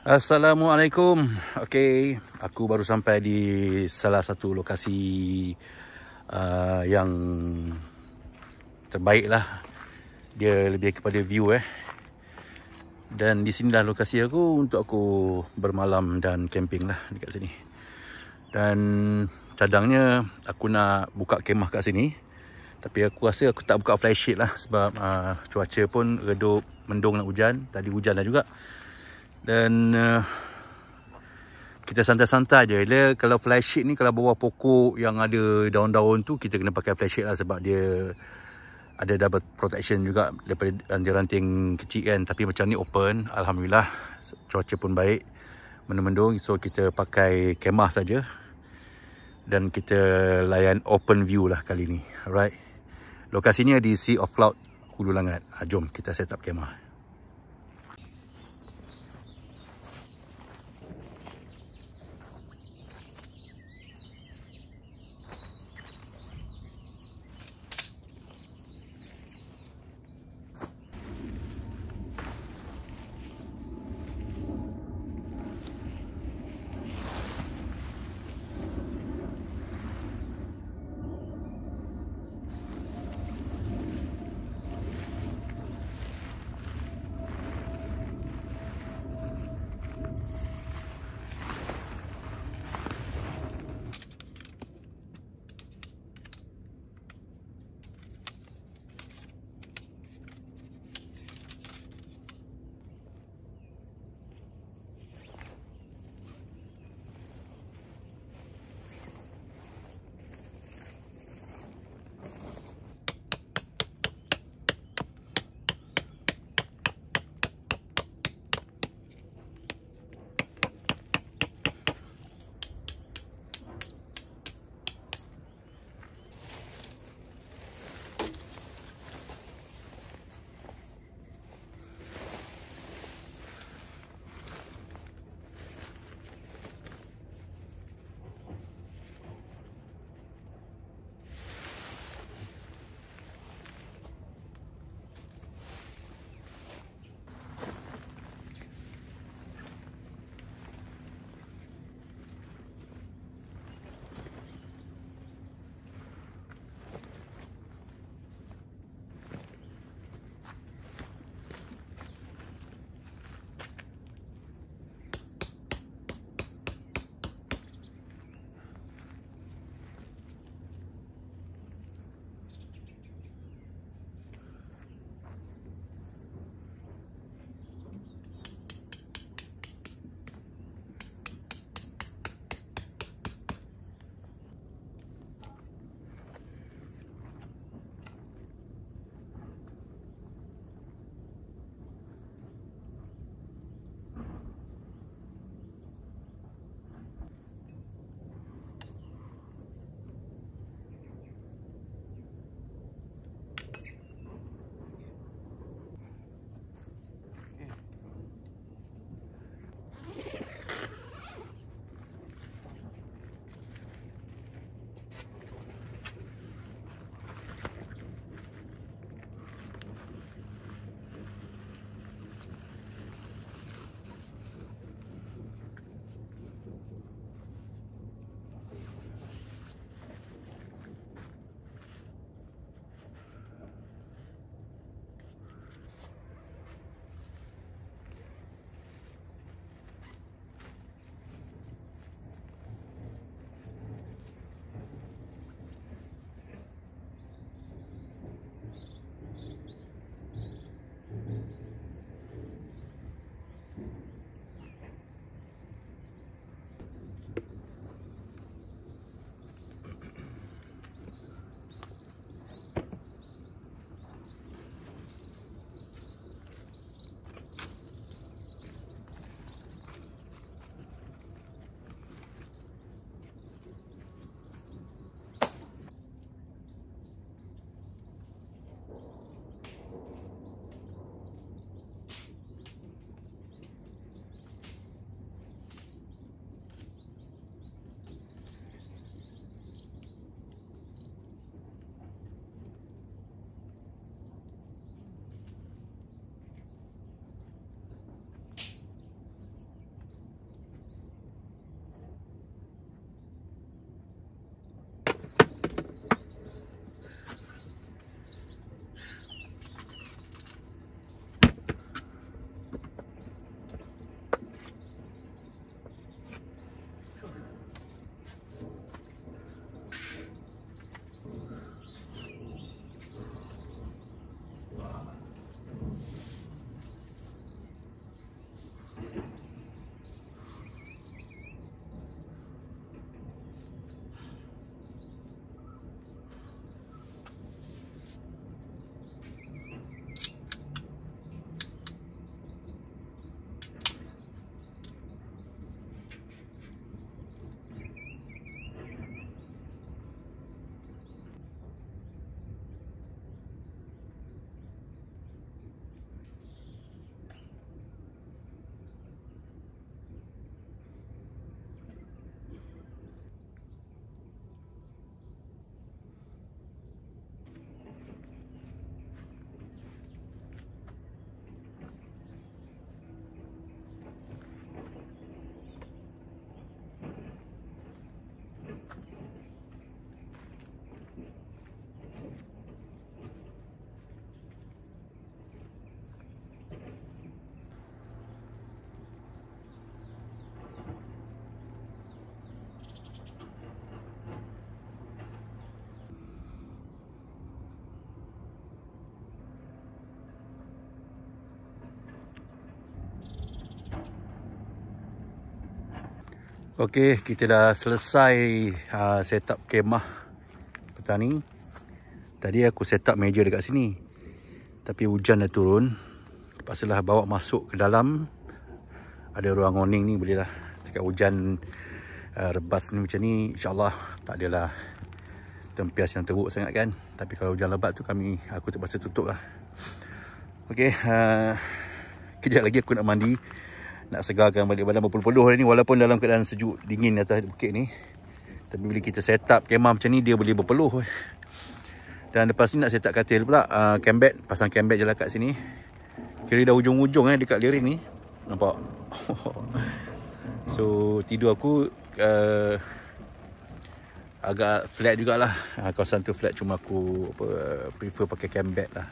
Assalamualaikum. Okey, aku baru sampai di salah satu lokasi yang terbaik lah. Dia lebih kepada view Dan di sinilah lokasi aku untuk aku bermalam dan camping lah dekat sini. Dan cadangnya aku nak buka kemah kat sini. Tapi aku rasa aku tak buka flashlight lah sebab cuaca pun redup, mendung nak hujan. Tadi hujan lah juga. Dan kita santai-santai je. Kalau flashlight ni kalau bawah pokok yang ada daun-daun tu, kita kena pakai flashlight lah sebab dia ada double protection juga daripada ranting-ranting kecil kan. Tapi macam ni open, alhamdulillah cuaca pun baik, mendung-mendung, so kita pakai kemah saja dan kita layan open view lah kali ni. Alright, lokasinya di Sea of Cloud, Hulu Langat. Jom kita set up kemah. Okey, kita dah selesai setup kemah petang ni. Tadi aku setup meja dekat sini, tapi hujan dah turun. Pasal bawa masuk ke dalam, ada ruang awning ni, boleh lah setakat hujan rebas ni macam ni, insyaAllah tak adalah tempias yang teruk sangat kan. Tapi kalau hujan lebat tu aku terpaksa tutup lah. Okey, kejap lagi aku nak mandi, nak segarkan balik badan berpeluh-peluh ni, walaupun dalam keadaan sejuk dingin atas bukit ni. Tapi bila kita set up kemah macam ni, dia boleh berpeluh. Dan lepas ni nak set up katil pula, camp bed, pasang camp bed je lah kat sini. Kira dah hujung-hujung dekat liring ni, nampak. So tidur aku agak flat jugalah. Kawasan tu flat, cuma aku prefer pakai camp bed lah.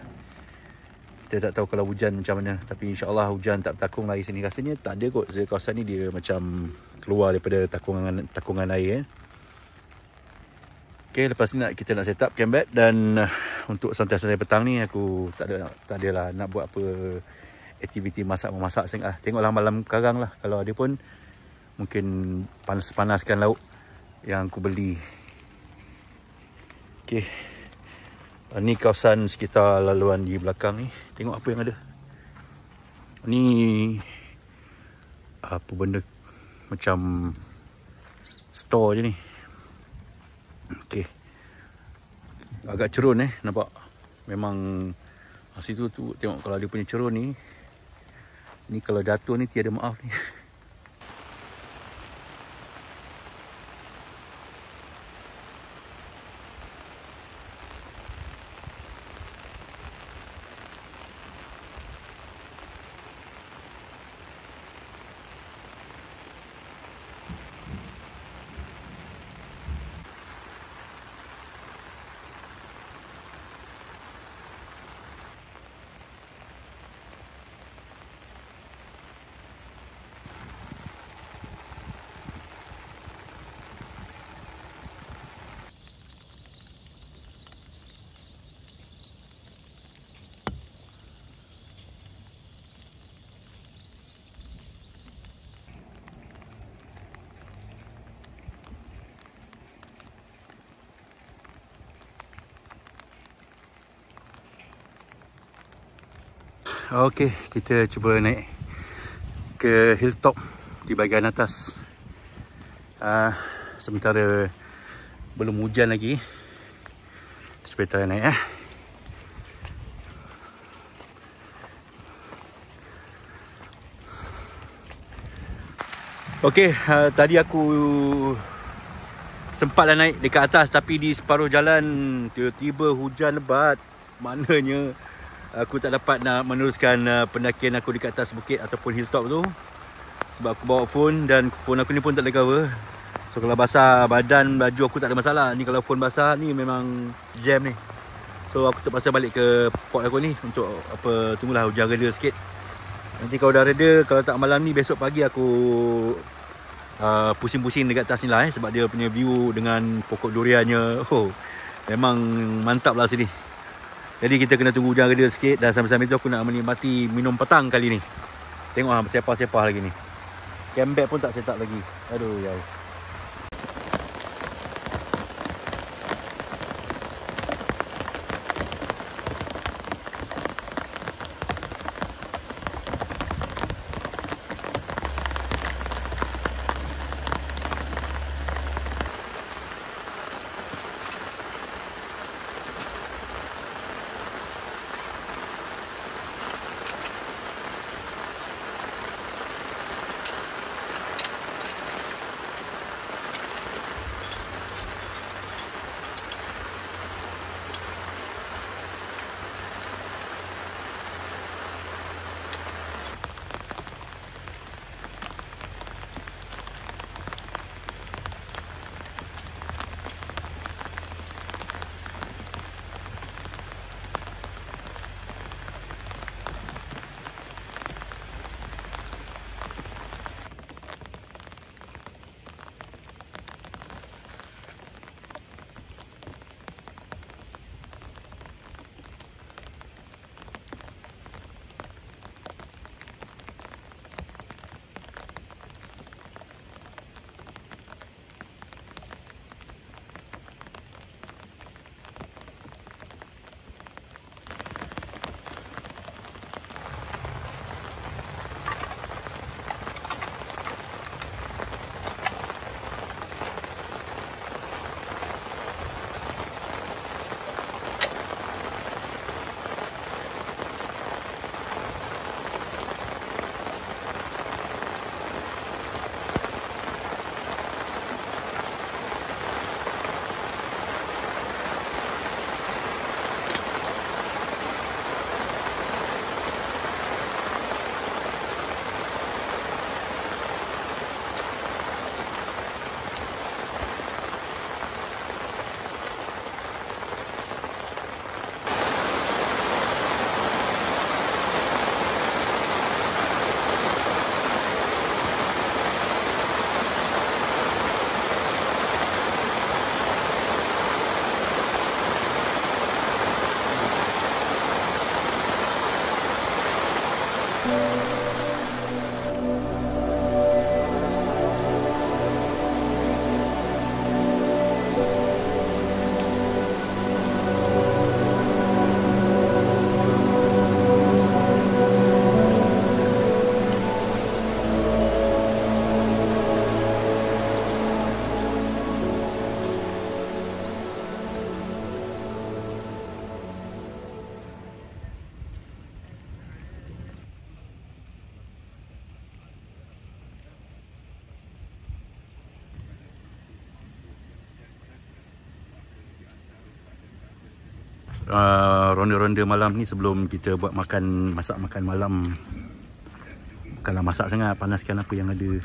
Kita tak tahu kalau hujan macam mana, tapi insyaAllah hujan tak bertakung lah di sini. Rasanya tak ada kot, kawasan ni dia macam keluar daripada takungan air. Okay, lepas ni kita nak set up camp bed. Dan untuk santai-santai petang ni, aku tak adalah nak buat apa aktiviti masak-memasak sangat lah. Tengoklah malam karang lah, kalau ada pun mungkin panaskan lauk yang aku beli. Okay, ni kawasan sekitar laluan di belakang ni. Tengok apa yang ada. Ni apa benda macam store je ni. Okey, agak cerun nampak. Memang situ tu tengok, kalau dia punya cerun ni kalau jatuh ni tiada maaf ni. Okey, kita cuba naik ke hilltop di bahagian atas. Sementara belum hujan lagi, supaya try naik. Okey, tadi aku sempatlah naik dekat atas, tapi di separuh jalan tiba-tiba hujan lebat. Maknanya aku tak dapat nak meneruskan pendakian aku dekat atas bukit ataupun hilltop tu, sebab aku bawa phone dan phone aku ni pun tak ada cover. So kalau basah badan, baju aku tak ada masalah. Ni kalau phone basah ni memang jam ni. So aku terpaksa balik ke port aku ni untuk tunggulah hujan reda sikit. Nanti kalau dah reda, kalau tak malam ni, besok pagi aku pusing-pusing dekat atas ni lah sebab dia punya view dengan pokok duriannya, memang mantap lah sini. Jadi kita kena tunggu hujan reda sikit, dan sambil-sambil tu aku nak menikmati minum petang kali ni. Tengok sepah-sepah lagi ni. Camp bed pun tak set up lagi. Aduh ya. ronda-ronda malam ni sebelum kita buat masak makan malam. Bukanlah masak sangat, panaskan apa yang ada.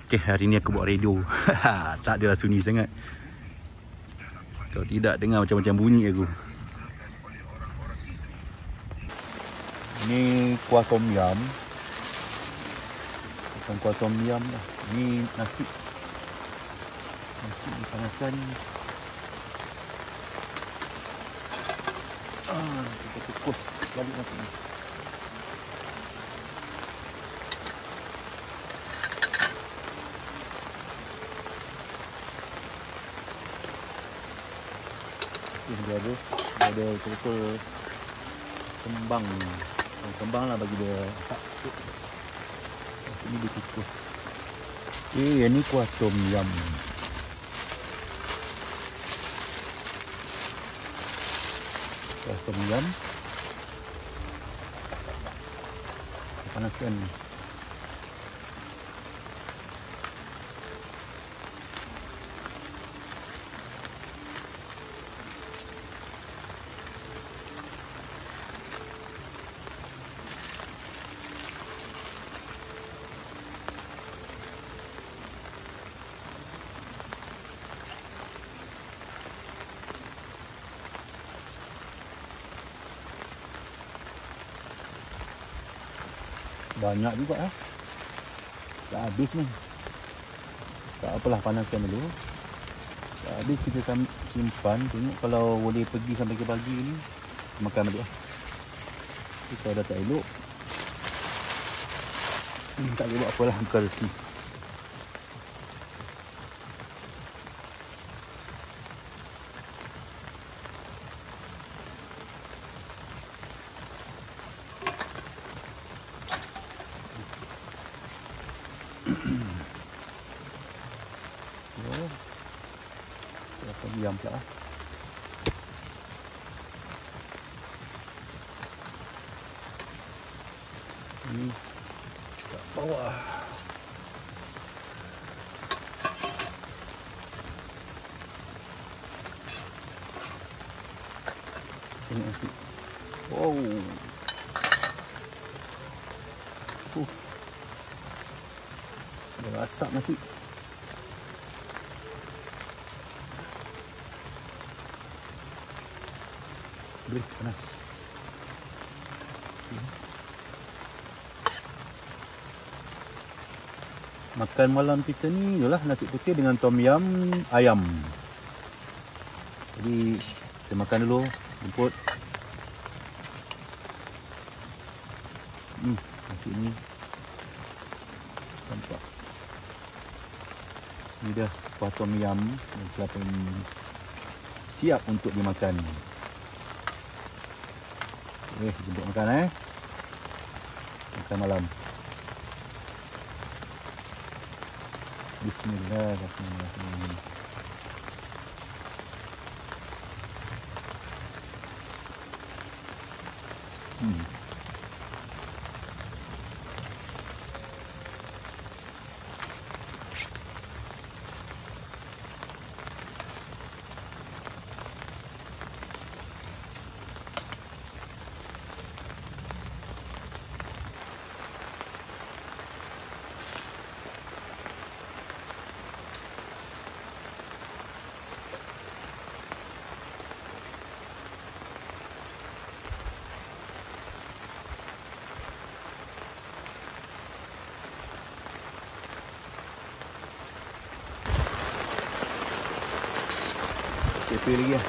Okay, hari ni aku buat radio. Tak adalah sunyi sangat. Kalau tidak, dengar macam-macam bunyi aku. Ni kuah tom yum. Bukan kuah tom yum lah. Ni nasi. Nasi dipanaskan. Kita kukus balik nasi ni. Dia ada betul-betul kembang. Kembang lah bagi dia masak. Ini dikukus. Yang ni kuah tom yum. Kuah tom yum. Panaskan. Banyak juga tak habis ni. Tak apalah, panaskan dulu. Tak habis kita simpan. Tengok kalau boleh pergi sampai ke pagi ni, makan balik lah. Kalau dah tak elok, tak boleh buat apalah, bukan rezeki. Diam pula. Ini kat bawah. Tengok nasi. Wow. Ada asap nasi. Panas. Makan malam kita ni ialah nasi putih dengan tom yum ayam. Jadi kita makan dulu, jemput. Nasi ni nampak. Ni dah kuah tom yum yang telah pun siap untuk dimakan. Jemput makan makan malam. Bismillahirrahmanirrahim. Tepi lagi lah.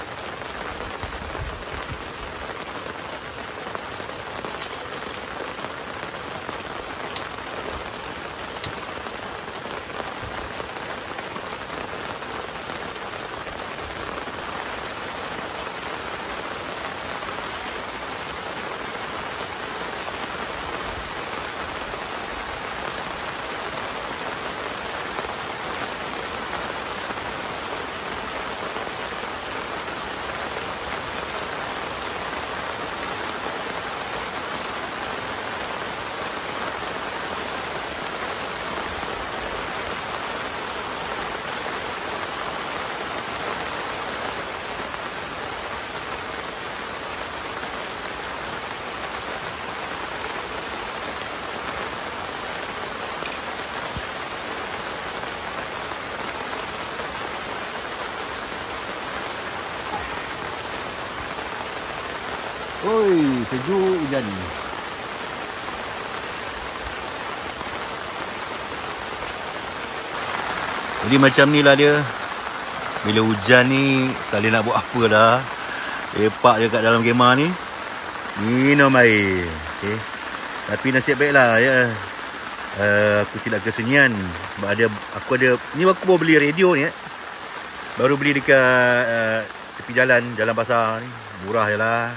Oi, sejuk hujan. Jadi macam ni lah dia. Bila hujan ni, tak boleh nak buat apa dah. Lepak je kat dalam kemah ni. Minum air. Okay. Tapi nasib baiklah ya. Aku tidak kesunyian. Sebab aku ada, ni aku baru beli radio ni. Baru beli dekat tepi jalan pasar ni. Murah je lah.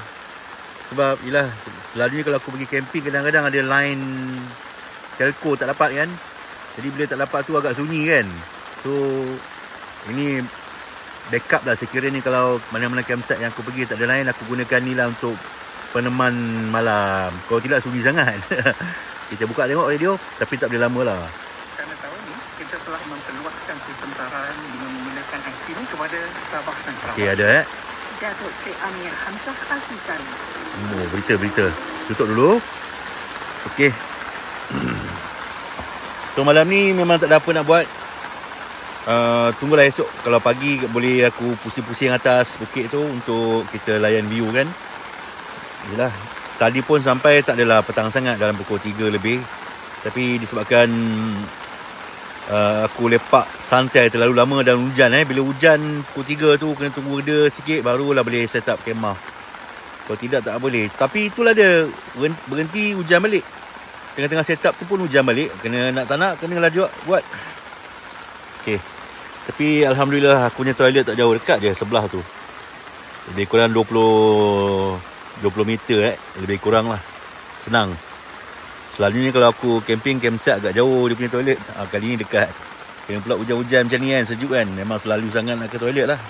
Sebab yelah, selalunya kalau aku pergi camping, kadang-kadang ada line telco tak dapat kan. Jadi bila tak dapat tu agak sunyi kan. So ini backup lah sekiranya kalau mana-mana campsite yang aku pergi tak ada line, aku gunakan ni lah untuk peneman malam. Kalau tidak sunyi sangat. Kita buka tengok radio, tapi tak boleh lama lah. Kerana tahun ni kita telah memperluaskan sistem saran dengan menggunakan IC ni kepada Sabah dan Sarawak. Okey, ada Datuk Seri Amir Hamzah Azizan. Berita. Tutup dulu. Okey. So malam ni memang tak ada apa nak buat. Tunggulah esok. Kalau pagi boleh aku pusing-pusing atas bukit tu untuk kita layan view kan. Yelah, tadi pun sampai tak adalah petang sangat, dalam pukul 3 lebih. Tapi disebabkan aku lepak santai terlalu lama dan hujan. Bila hujan pukul 3 tu kena tunggu reda sikit, barulah boleh set up kemah. Kalau tidak tak boleh. Tapi itulah dia, berhenti hujan balik. Tengah-tengah set up tu pun hujan balik. Kena nak tak nak, kena lah juga buat. Okay. Tapi Alhamdulillah aku punya toilet tak jauh, dekat je sebelah tu. Lebih kurang 20 meter lebih kurang lah. Senang. Selalunya kalau aku camping campsite agak jauh dia punya toilet. Kali ni dekat. Kena pula hujan-hujan macam ni kan, sejuk kan. Memang selalu sangat nak ke toilet lah.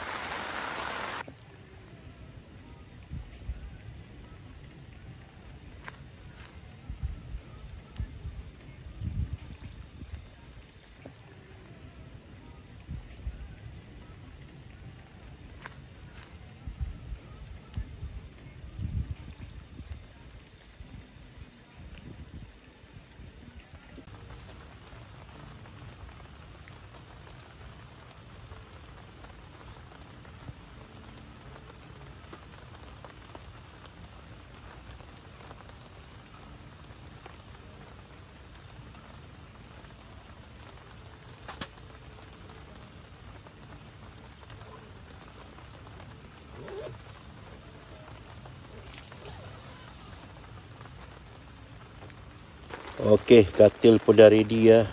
Okey, katil pun dah ready lah.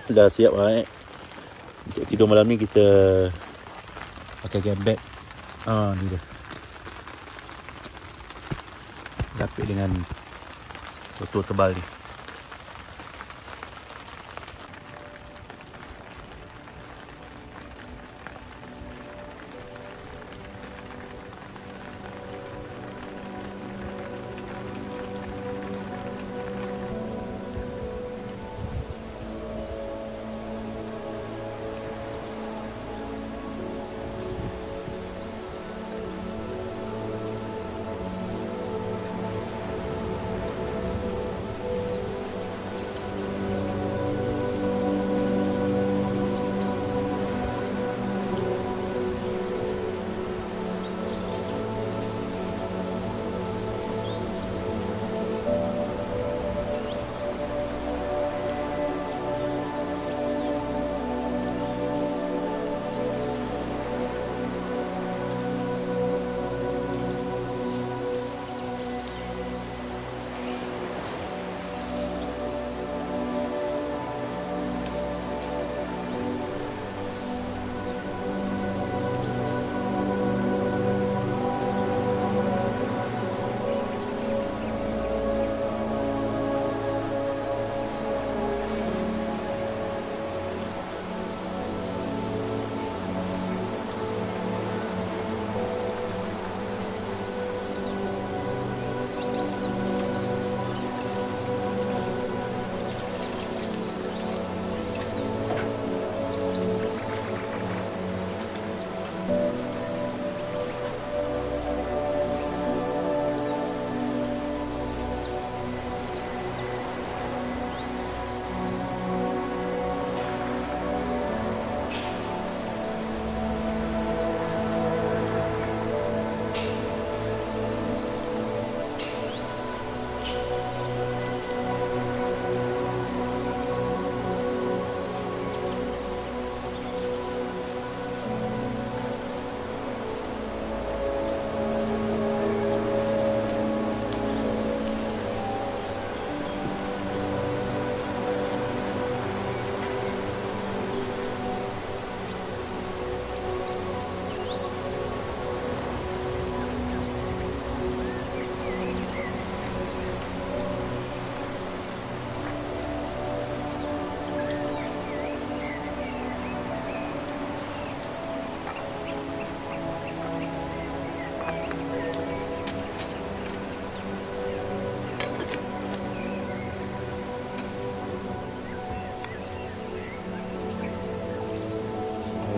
Dah siap lah Untuk tidur malam ni kita pakai game bag. Ni dia. Lapik dengan kotor tebal ni.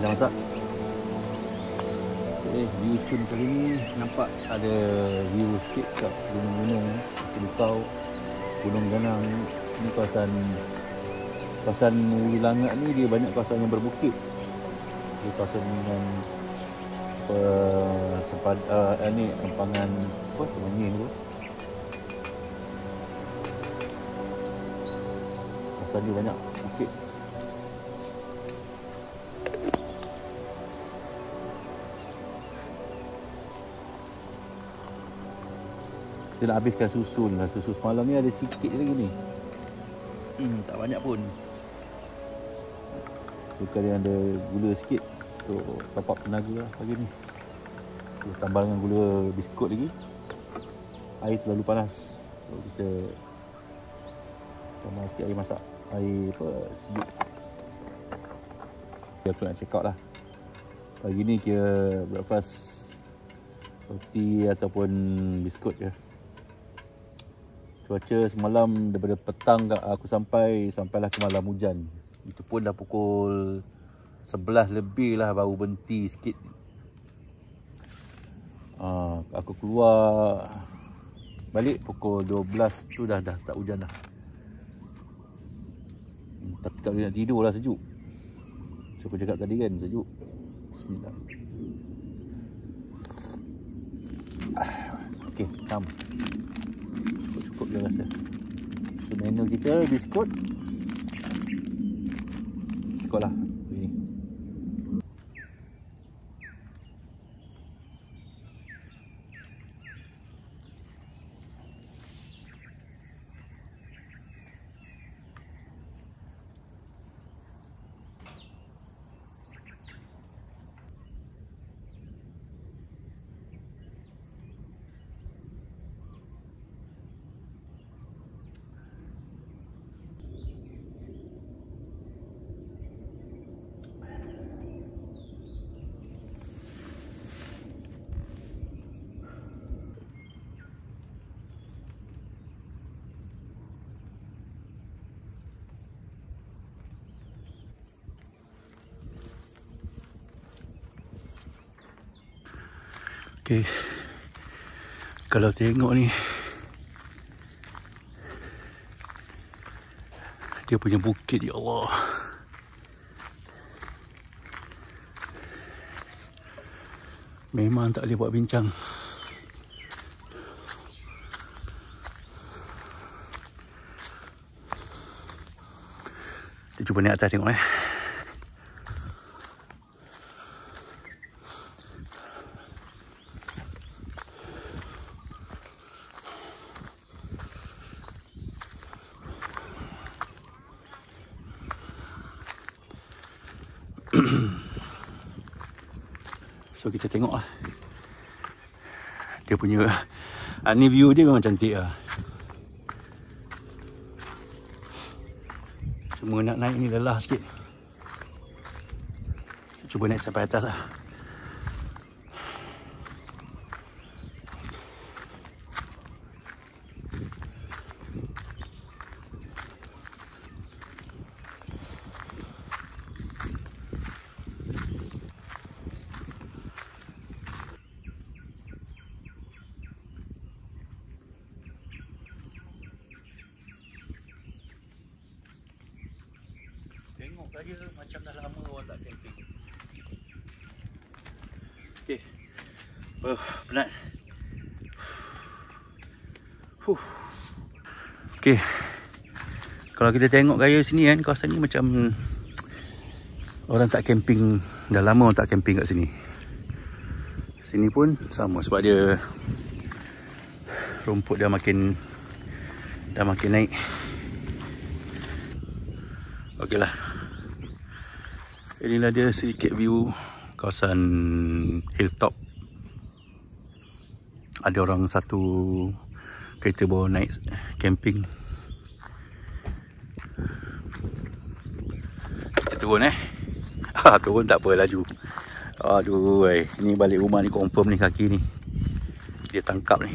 dah masak. View cun kali ni nampak ada view sikit kat gunung-gunung, Lukau, Gunung Ganang. Ni kawasan Wilangat ni dia banyak kawasan yang berbukit. Dia kawasan dengan ni empangan apa Semanyih tu. Kawasan dia banyak bukit. Kita nak habiskan susu ni lah. Susu semalam ni ada sikit lagi ni. Tak banyak pun. Bukan dia ada gula sikit untuk top up tenaga lah pagi ni. Tambah dengan gula biskut lagi. Air terlalu panas. So, kita tambah sikit air masak. Air sejuk. Aku nak check out lah. Pagi ni kira breakfast roti ataupun biskut je. Cuaca semalam daripada petang aku sampailah ke malam hujan. Itu pun dah pukul 11 lebih lah baru berhenti sikit. Aku keluar balik pukul 12 tu dah tak hujan dah. Tapi tak boleh nak tidur lah, sejuk. So aku cakap tadi kan sejuk. Bismillah. Okey, come. Cukup dia rasa. So menu kita biskut. Cukup lah begini. Okay. Kalau tengok ni, dia punya bukit, ya Allah. Memang tak boleh buat bincang. Kita cuba naik atas tengok . So kita tengok lah. Dia punya ni view dia memang cantik lah. Cuma nak naik ni lelah sikit. Cuba naik sampai atas lah. Tengok saja macam dah lama orang tak camping. Okey. Penat. Okey. Kalau kita tengok gaya sini kan, kawasan ni macam orang tak camping. Dah lama orang tak camping kat sini. Sini pun sama sebab dia rumput dah makin naik. Okeylah. Inilah dia sedikit view kawasan hilltop. Ada orang satu kereta bawa naik camping. Kita turun turun tak apa, laju. Aduh, ni balik rumah ni confirm ni kaki ni dia tangkap ni.